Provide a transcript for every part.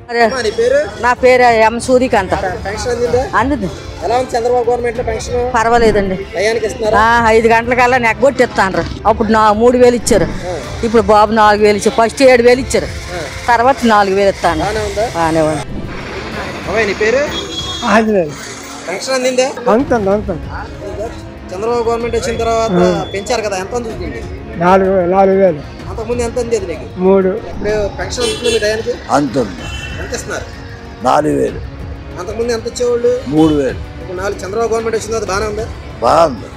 నా పేరు ఎం సూర్యకాంత. అందుది పర్వాలేదండి. 5 గంటలకల్లా నెగ్గొట్టిస్తాను. అప్పుడు 3000 ఇచ్చారు, ఇప్పుడు బాబు 4000 ఇచ్చారు. ఫస్ట్ 7000 ఇచ్చారు, తర్వాత 4000 ఇస్తాను. బాగానే ఉంది. చంద్రబాబు గవర్నమెంట్ వచ్చిన తర్వాత పెంచారు కదా, ఎంత అందుతుంది? 4000. అంతకుముందు ఎంత ఉంది? 3. ఇప్పుడు పెన్షన్ వస్తుంది మీ టయానికి? అంతుంది. ఎంత ఇస్తున్నారు? 4000. అంతకుముందు ఎంత ఇచ్చేవాళ్ళు? 3000. ఇప్పుడు చంద్రబాబు గవర్నమెంట్ వచ్చిన తర్వాత బాగానే ఉంది. బాగుంది.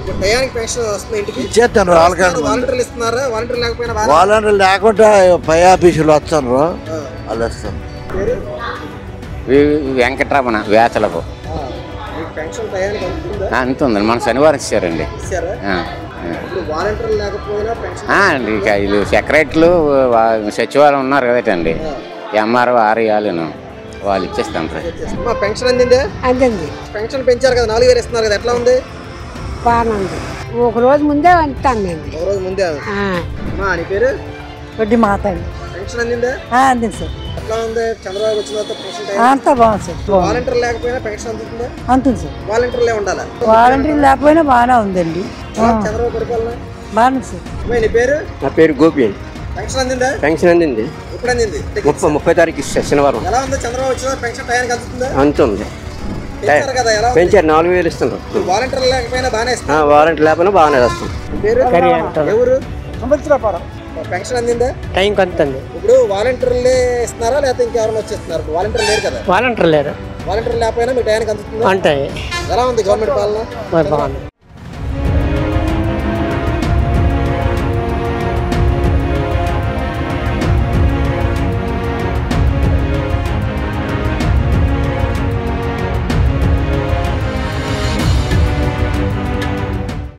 ఇప్పుడు టయానికి పెన్షన్ వస్తుంది ఇంటికి? ఇచ్చేస్తాను. వాలంటీర్లు ఇస్తున్నారా? వాలంటీర్లు లేకపోయినా వాలంటీర్లు లేకుండా పై ఆఫీసులు వస్తాను, వాళ్ళు వస్తాను. వెంకటరమణ వేచలకు అంతుంది. మన శనివారం ఇచ్చారండి. వీళ్ళు సెక్రటరీలు సచివాలయం ఉన్నారు కదండి, ఎంఆర్ఓ ఆర్యాలను వాళ్ళు ఇచ్చేస్తాను. పెన్షన్ అందిందే? అందింది. పెన్షన్ పెంచారు కదా, 4000 ఇస్తున్నారు కదా, ఎట్లా ఉంది? బాగానే ఉంది. ఒక రోజు ముందే అంటాను. ఒక రోజు ముందే. నీ పేరు? వడ్డీ మాతాడు. పెన్షన్ అందిందే? అందింది సార్. ఎట్లా ఉంది చంద్రబాబు వచ్చిన తర్వాత పెన్షన్? అంతా బాగుంది సార్. వాలంటీర్ లేకపోయినా పెన్షన్ అందుతుందా? అంతుంది సార్. వాలంటీర్లే ఉండాలా? వాలంటీర్ లేకపోయినా బాగానే ఉందండి. చంద్రబాబు పరిపాలన బాగుంది సార్. నీ పేరు? నా పేరు గోపి అండి. పెన్షన్ అందిందా? పెన్షన్ అందింది. ఎప్పుడు అందింది? 30 తారీఖు శనివారం. ఎలా ఉంది చంద్రబాబు వచ్చిన పెన్షన్ టయానికి అందుతుందా? అంతుంది. పెంచారు కదా, ఎలా పెంచారు. 4000 ఇస్తున్నారు. వాలంటీర్ లేకపోయినా బాగానే ఇస్తున్నారు. వారంటీ లేకపోయినా బాగానే వస్తుంది. పేరు? ఎవరు? పెన్షన్ అందిందా? టైం కంతండి. ఇప్పుడు వాలంటీర్లే ఇస్తున్నారా లేకపోతే ఇంకెవరైనా వచ్చేస్తున్నారు? వాలంటీర్ లేరు కదా. వాలంటీర్ లేరు. వాలంటీర్ లేకపోయినా మీ టయానికి అందుతుందా? అంటే ఎలా ఉంది గవర్నమెంట్ పాలన? బాగుంది.